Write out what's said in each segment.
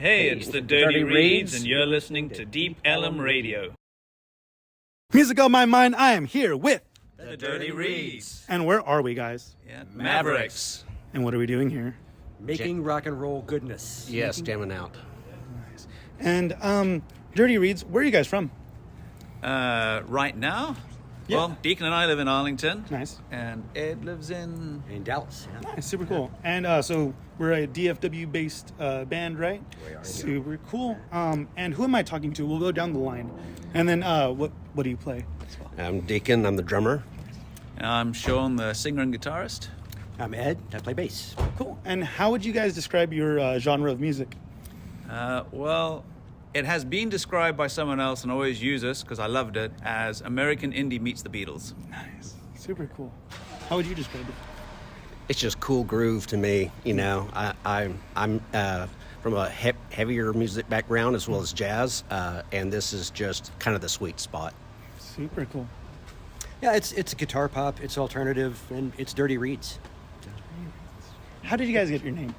Hey, it's the Dirty Reeds, and you're listening to Deep Ellum Radio. Music on my mind, I am here with The Dirty Reeds. And where are we, guys? Yeah, Mavericks. And what are we doing here? Making rock and roll goodness. Yes, jamming out. Nice. And Dirty Reeds, where are you guys from? Right now? Yeah. Well, Deacon and I live in Arlington. Nice. And Ed lives in Dallas. Yeah. Nice, super cool. And so we're a DFW-based band, right? We are. Super cool. And who am I talking to? We'll go down the line. And then what do you play? I'm Deacon, I'm the drummer. I'm Sean, the singer and guitarist. I'm Ed. I play bass. Cool. And how would you guys describe your genre of music? Well, it has been described by someone else, and I always use this because I loved it, as American indie meets the Beatles. Nice. Super cool. How would you describe it? It's just cool groove to me, you know. I'm from a heavier music background as well as jazz, and this is just kind of the sweet spot. Super cool. Yeah, it's a guitar pop. It's alternative, and it's Dirty Reeds. How did you guys get your name?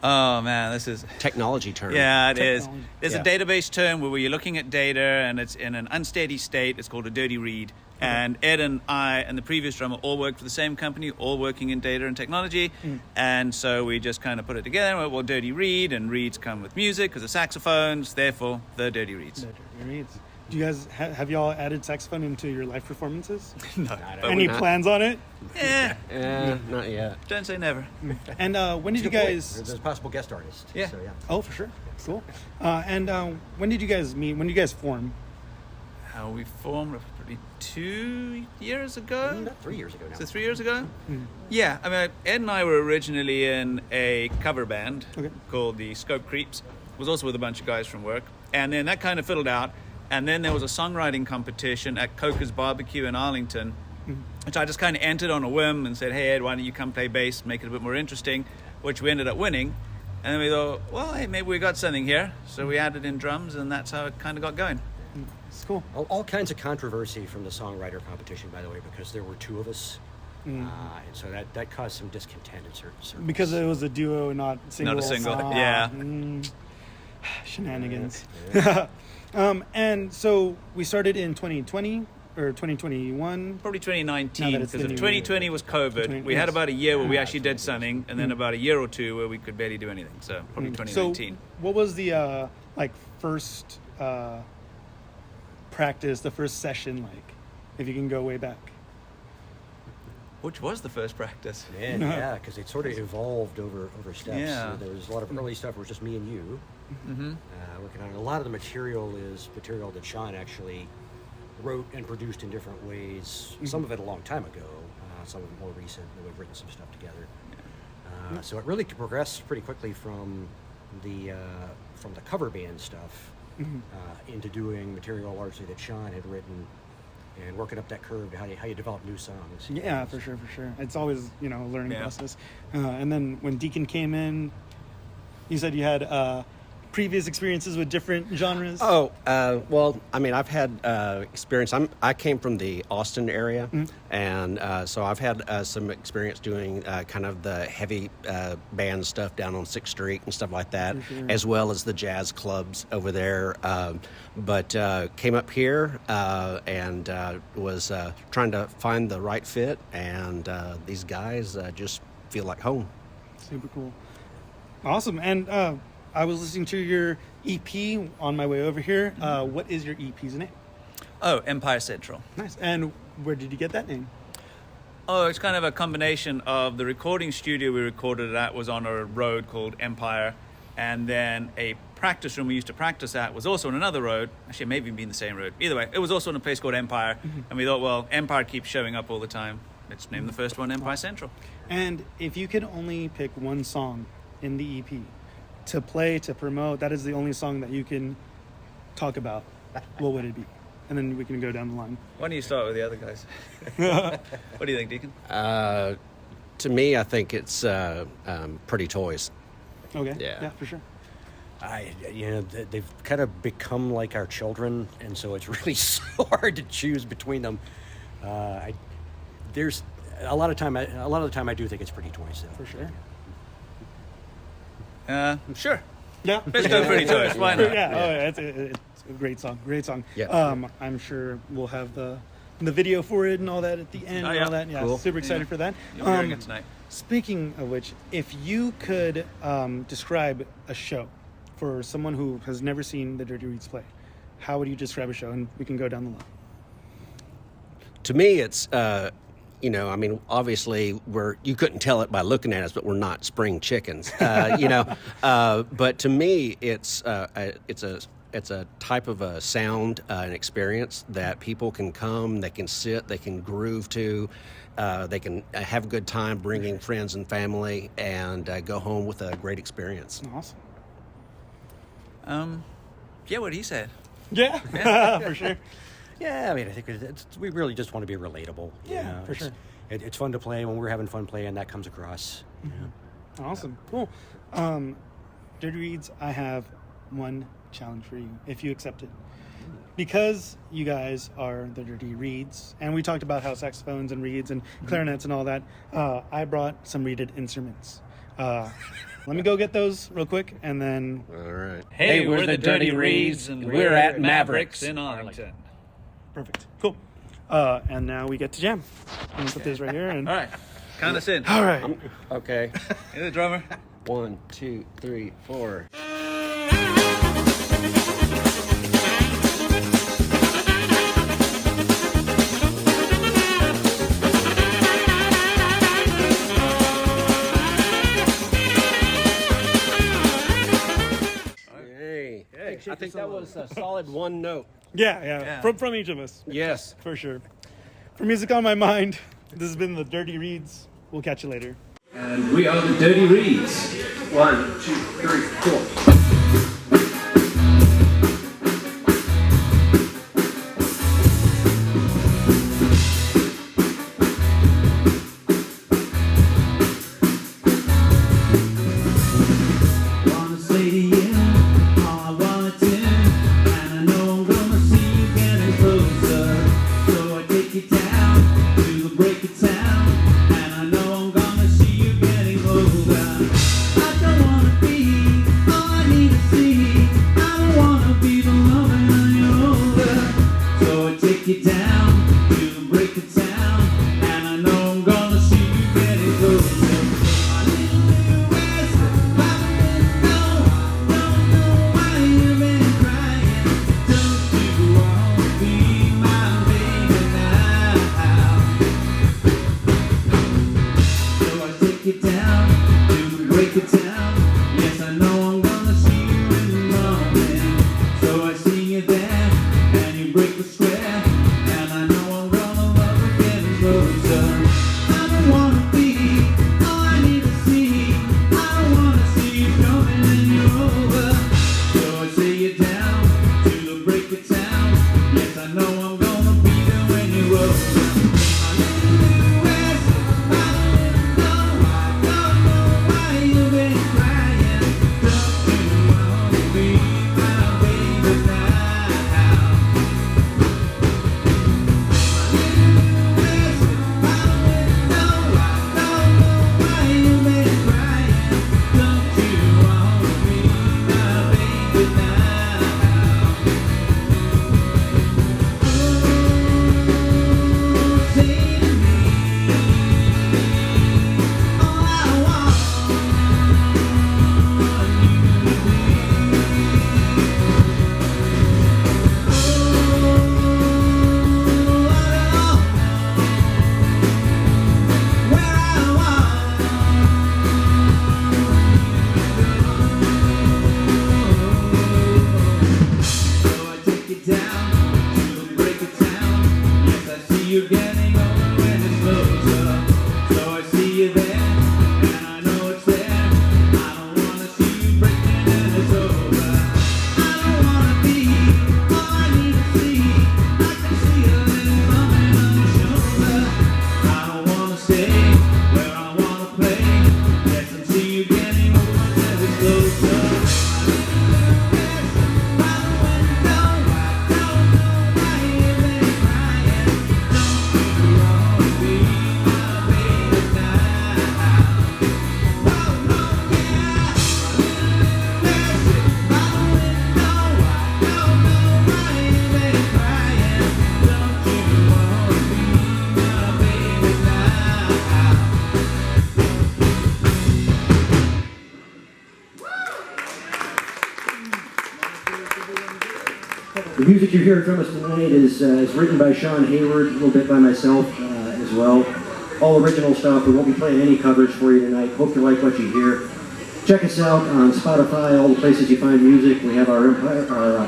Oh, man, this is... Technology term. Yeah, it is. Technology. There's a database term where you're looking at data and it's in an unsteady state. It's called a dirty read. Okay. And Ed and I and the previous drummer all work for the same company, all working in data and technology. And so we just kind of put it together. Well, dirty read, and reeds come with music because of saxophones. Therefore, the dirty reeds. The Dirty Reeds. Do you guys have y'all added saxophone into your live performances? No. Any plans on it? Yeah. Not yet. Don't say never. And when did you guys? There's a possible guest artist. Yeah. So, yeah. Oh, for sure. Cool. And when did you guys meet? When did you guys form? We formed probably 2 years ago. About 3 years ago now. So 3 years ago? Yeah, I mean, Ed and I were originally in a cover band called the Scope Creeps. It was also with a bunch of guys from work. And then that kind of fiddled out. And then there was a songwriting competition at Coker's Barbecue in Arlington, which I just kind of entered on a whim and said, hey, Ed, why don't you come play bass, make it a bit more interesting, which we ended up winning. And then we thought, well, hey, maybe we got something here. So we added in drums, and that's how it kind of got going. It's cool. All kinds of controversy from the songwriter competition, by the way, because there were two of us. And so that caused some discontent in certain circles. Because it was a duo, not single. Not a single, yeah. Shenanigans. And so we started in 2020 or 2021. Probably 2019, Now that it's because the new 2020 year. was COVID. We had about a year where we actually did something, and then about a year or two where we could barely do anything. So probably 2019. So what was the first practice, the first session like, if you can go way back? Which was the first practice? Yeah, because it sort of evolved over steps. Yeah. So there was a lot of early stuff where it was just me and you working on it. A lot of the material is material that Sean actually wrote and produced in different ways. Some of it a long time ago, some of it more recent, and we've written some stuff together. So it really progressed pretty quickly from the cover band stuff into doing material largely that Sean had written, and working up that curve to how you develop new songs. Yeah, for sure. It's always, a learning process. And then when Deacon came in, you said you had previous experiences with different genres. Oh, well, I mean, I've had experience. I came from the Austin area, and so I've had some experience doing kind of the heavy band stuff down on 6th Street and stuff like that, as well as the jazz clubs over there. But came up here and was trying to find the right fit, and these guys just feel like home. Super cool. Awesome. And I was listening to your EP on my way over here. What is your EP's name? Oh, Empire Central. Nice. And where did you get that name? Oh, it's kind of a combination of the recording studio we recorded at was on a road called Empire, and then a practice room we used to practice at was also on another road. Actually, it may have been the same road. Either way, it was also in a place called Empire, and we thought, well, Empire keeps showing up all the time. Let's name the first one Empire Central. And if you could only pick one song in the EP to play, to promote, that is the only song that you can talk about, what would it be? And then we can go down the line. Why don't you start with the other guys? What do you think, Deacon? To me, I think it's Pretty Toys. Okay. Yeah. For sure. They've kind of become like our children, and so it's really so hard to choose between them. There's a lot of the time I do think it's Pretty Toys, though. For sure. Sure. Yeah. Let's go Pretty Toys. Why not? Yeah. Oh, yeah. It's a great song. Great song. Yeah. I'm sure we'll have the video for it and all that at the end. Oh, and yeah. all that. Yeah. Cool. Super excited for that. You'll be hearing it tonight. Speaking of which, if you could describe a show for someone who has never seen the Dirty Reeds play, how would you describe a show? And we can go down the line. To me, it's obviously you couldn't tell it by looking at us, but we're not spring chickens, But to me, it's a type of a sound, an experience that people can come, they can sit, they can groove to, they can have a good time bringing friends and family, and go home with a great experience. Awesome. Yeah, what he said. Yeah, for sure. Yeah, I mean, I think we really just want to be relatable. Yeah, for sure. It's fun to play when we're having fun playing. That comes across. Mm-hmm. Awesome. Cool. Dirty Reeds, I have one challenge for you, if you accept it. Because you guys are the Dirty Reeds, and we talked about how saxophones and reeds and clarinets and all that, I brought some reeded instruments. Let me go get those real quick, and then... All right. Hey, we're the Dirty Reeds, and we're at Mavericks in Arlington. Perfect. Cool. And now we get to jam. I'm going to put this right here. And... All right. Count us in. All right. Okay. You're the drummer. 1, 2, 3, 4. I think that was a solid one note. Yeah. From each of us. Yes. For sure. For Music on My Mind, this has been the Dirty Reeds. We'll catch you later. And we are the Dirty Reeds. 1, 2, 3, 4. I don't wanna be The music you're hearing from us tonight is written by Sean Hayward, a little bit by myself as well. All original stuff. We won't be playing any covers for you tonight. Hope you like what you hear. Check us out on Spotify, all the places you find music. We have our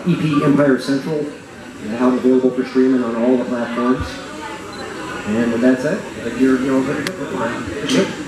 EP Empire Central out available for streaming on all the platforms. And with that said, I think you're all good. Good.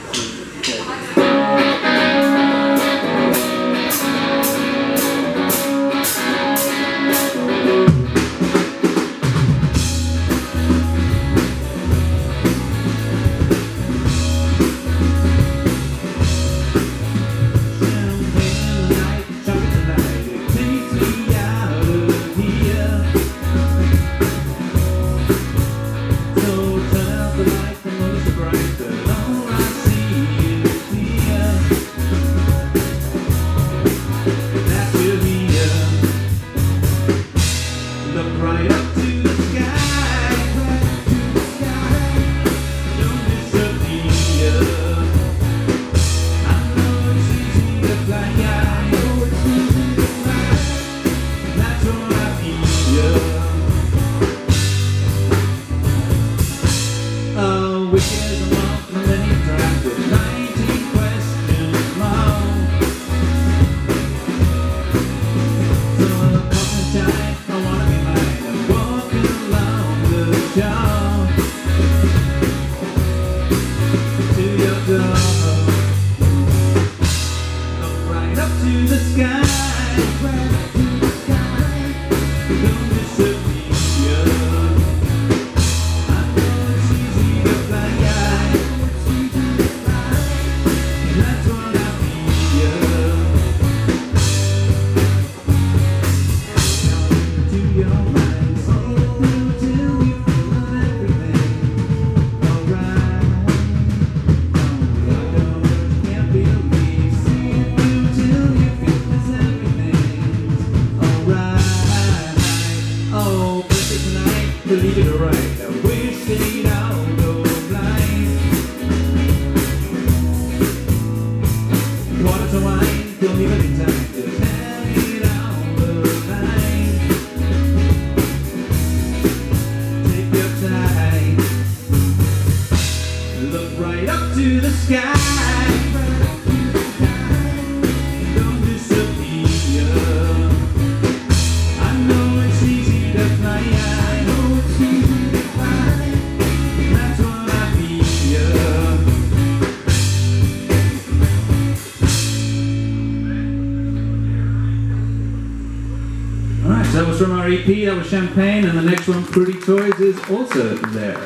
That was from our EP, that was Champagne, and the next one, Pretty Toys, is also there.